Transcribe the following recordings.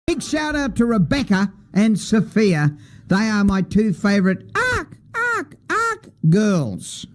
Big shout out to Rebecca and Sophia. They are my two favourite ARC girls.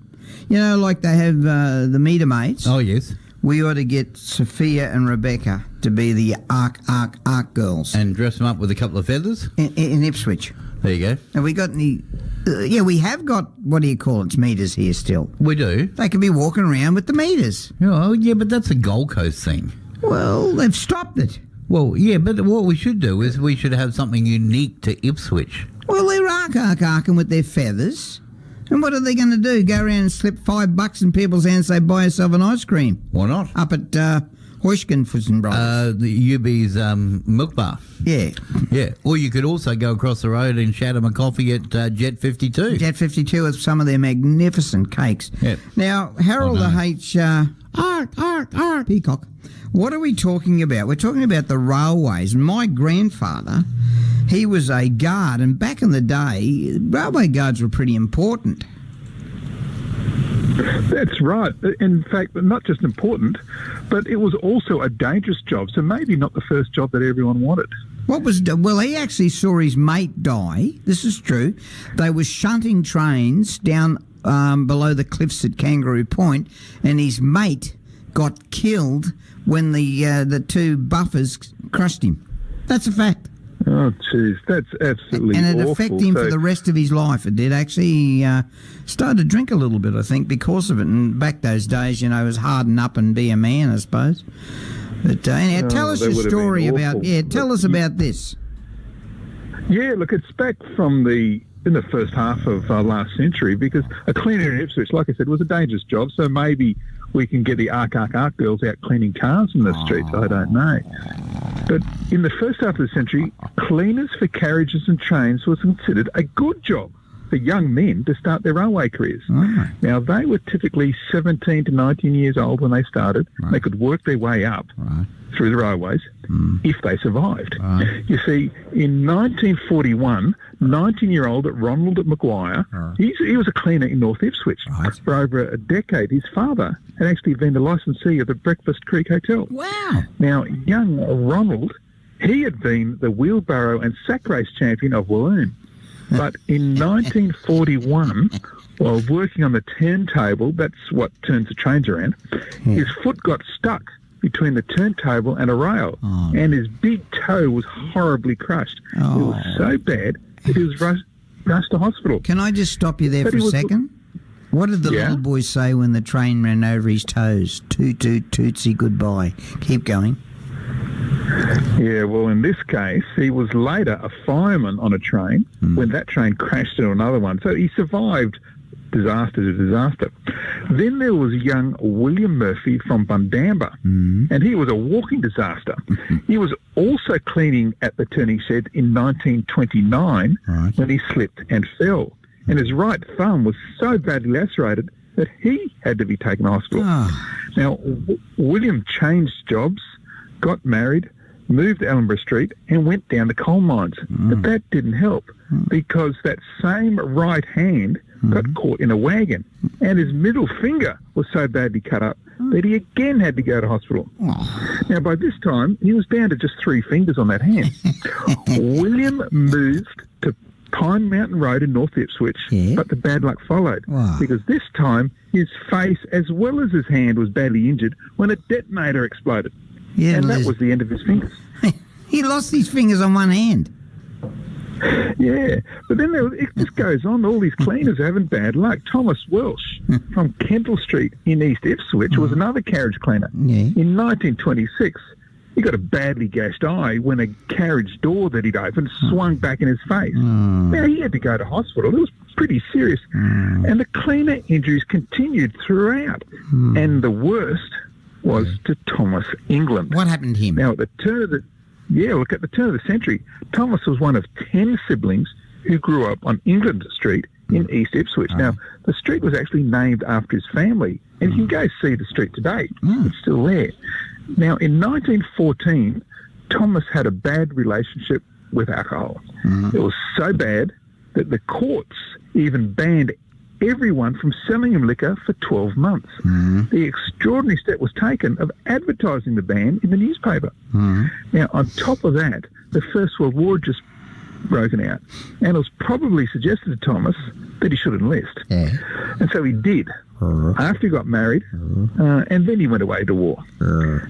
You know, like they have the meter mates. Oh, yes. We ought to get Sophia and Rebecca to be the ARC girls. And dress them up with a couple of feathers? In Ipswich. There you go. Have we got any... yeah, we have got, what do you call it, meters here still. We do. They can be walking around with the meters. Oh, yeah, but that's a Gold Coast thing. Well, they've stopped it. Well, yeah, but what we should do is we should have something unique to Ipswich. Well, they're arcing with their feathers. And what are they going to do? Go around and slip $5 in people's hands and say, buy yourself an ice cream? Why not? Up at Hoishkin Brothers. The UB's milk bar. Yeah. Yeah. Or you could also go across the road and shout them a coffee at Jet 52. Jet 52 with some of their magnificent cakes. Yep. Now, Harold H. Peacock, what are we talking about? We're talking about the railways. My grandfather, he was a guard, and back in the day, railway guards were pretty important. That's right. In fact, not just important, but it was also a dangerous job, so maybe not the first job that everyone wanted. Well, he actually saw his mate die. This is true. They were shunting trains down below the cliffs at Kangaroo Point, and his mate got killed when the two buffers crushed him. That's a fact. Oh, jeez, that's absolutely awful. And it affected him for the rest of his life. It did actually. He started to drink a little bit, I think, because of it. And back those days, you know, it was harden up and be a man, I suppose. But anyhow, tell us your story about. Yeah, tell us about this. Yeah, look, it's back from in the first half of last century, because a cleaner in Ipswich, like I said, was a dangerous job. So maybe we can get the ARC girls out cleaning cars in the streets. I don't know. But in the first half of the century, cleaners for carriages and trains was considered a good job for young men to start their railway careers. Oh. Now, they were typically 17 to 19 years old when they started. Right. They could work their way up through the railways if they survived. You see, in 1941, 19-year-old Ronald Maguire, he was a cleaner in North Ipswich for over a decade. His father had actually been the licensee of the Breakfast Creek Hotel. Wow. Now, young Ronald, he had been the wheelbarrow and sack race champion of Walloon. But in 1941, while working on the turntable, that's what turns the trains around, his foot got stuck between the turntable and a rail, and his big toe was horribly crushed. It was so bad that he was rushed to hospital. Can I just stop you there for a second? What did the little boy say when the train ran over his toes? Toot, toot, tootsie, goodbye. Keep going. Yeah, well, in this case, he was later a fireman on a train when that train crashed into another one. So he survived disaster to disaster. Then there was young William Murphy from Bundamba, and he was a walking disaster. He was also cleaning at the turning shed in 1929 when he slipped and fell. And his right thumb was so badly lacerated that he had to be taken to hospital. Now, William changed jobs, got married, moved to Ellenborough Street and went down to coal mines. But that didn't help because that same right hand got caught in a wagon and his middle finger was so badly cut up that he again had to go to hospital. Now, by this time, he was down to just 3 fingers on that hand. William moved to Pine Mountain Road in North Ipswich, but the bad luck followed because this time his face as well as his hand was badly injured when a detonator exploded. Yeah, and that was the end of his fingers. He lost his fingers on one hand. Yeah, but then it just goes on. All these cleaners are having bad luck. Thomas Welsh from Kendall Street in East Ipswich was another carriage cleaner. In 1926, he got a badly gashed eye when a carriage door that he'd opened swung back in his face. Now, he had to go to hospital. It was pretty serious. And the cleaner injuries continued throughout. And the worst was to Thomas England. What happened to him? Now, at the turn of the century, Thomas was one of 10 siblings who grew up on England Street in East Ipswich. Now, the street was actually named after his family, and you can go see the street today. It's still there. Now, in 1914, Thomas had a bad relationship with alcohol. It was so bad that the courts even banned everyone from selling him liquor for 12 months. The extraordinary step was taken of advertising the ban in the newspaper. Now, on top of that, the First World War had just broken out, and it was probably suggested to Thomas that he should enlist. Yeah. And so he did, after he got married, and then he went away to war.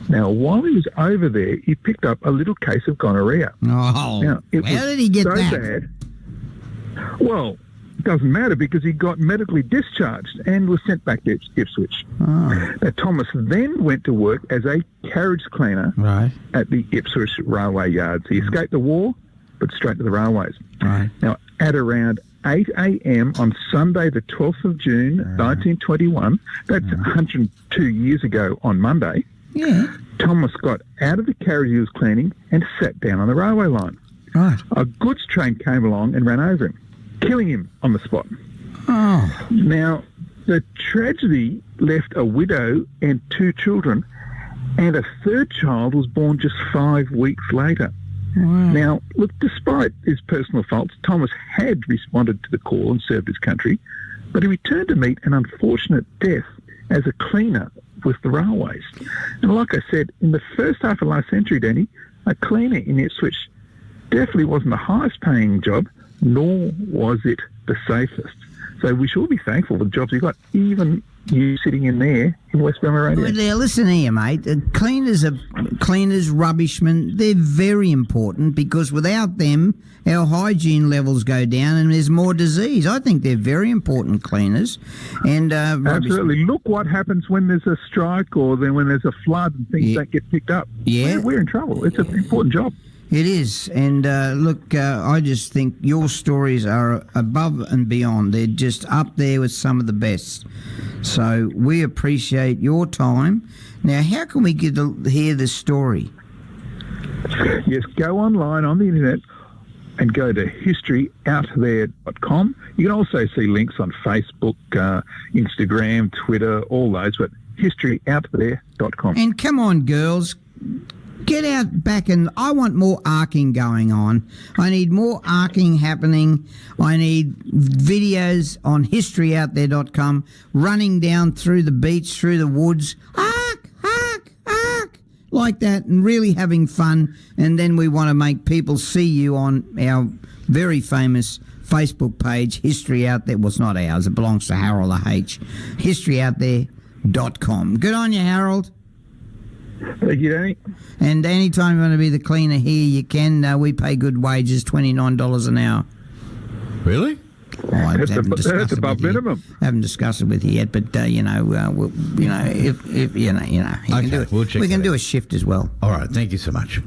Now, while he was over there, he picked up a little case of gonorrhea. Oh, Now, it how was did he get so that? bad. Well, it doesn't matter because he got medically discharged and was sent back to Ipswich. Oh, Now, Thomas then went to work as a carriage cleaner right, at the Ipswich Railway Yards. He escaped the war, but straight to the railways. right. Now, at around 8 a.m. on Sunday, the 12th of June, 1921, that's 102 years ago on Monday, Yeah, Thomas got out of the carriage he was cleaning and sat down on the railway line. right. A goods train came along and ran over him, killing him on the spot. Oh, Now, the tragedy left a widow and 2 children, and a third child was born just 5 weeks later. wow. Now, look, despite his personal faults, Thomas had responded to the call and served his country, but he returned to meet an unfortunate death as a cleaner with the railways. And like I said, in the first half of last century, Danny, a cleaner in Ipswich definitely wasn't the highest paying job, nor was it the safest. So we should all be thankful for the jobs we got, even you sitting in there in West Burma Radio. Well, now, listen here, mate. Cleaners, rubbishmen, they're very important because without them, our hygiene levels go down and there's more disease. I think they're very important cleaners. And Absolutely. Look what happens when there's a strike or then when there's a flood and things don't get picked up. Yeah. We're in trouble. It's an important job. It is. And look, I just think your stories are above and beyond. They're just up there with some of the best. So we appreciate your time. Now, how can we get to hear this story? Yes, go online on the internet and go to historyouthere.com. You can also see links on Facebook, Instagram, Twitter, all those, but historyouthere.com. And come on, girls. Get out back and I want more arcing going on. I need more arcing happening. I need videos on historyouthere.com running down through the beach, through the woods. Arc, arc, arc. Like that and really having fun. And then we want to make people see you on our very famous Facebook page, History Out There. Well, it's not ours. It belongs to Harold H. Historyouthere.com. Good on you, Harold. Thank you, Danny. And anytime you want to be the cleaner here, you can. We pay good wages, $29 an hour. Really? Oh, I That's haven't discussed that's it above with you. minimum. Haven't discussed it with you yet, but if you can Okay, do it. we'll check We can that do out. a shift as well. All right. Thank you so much.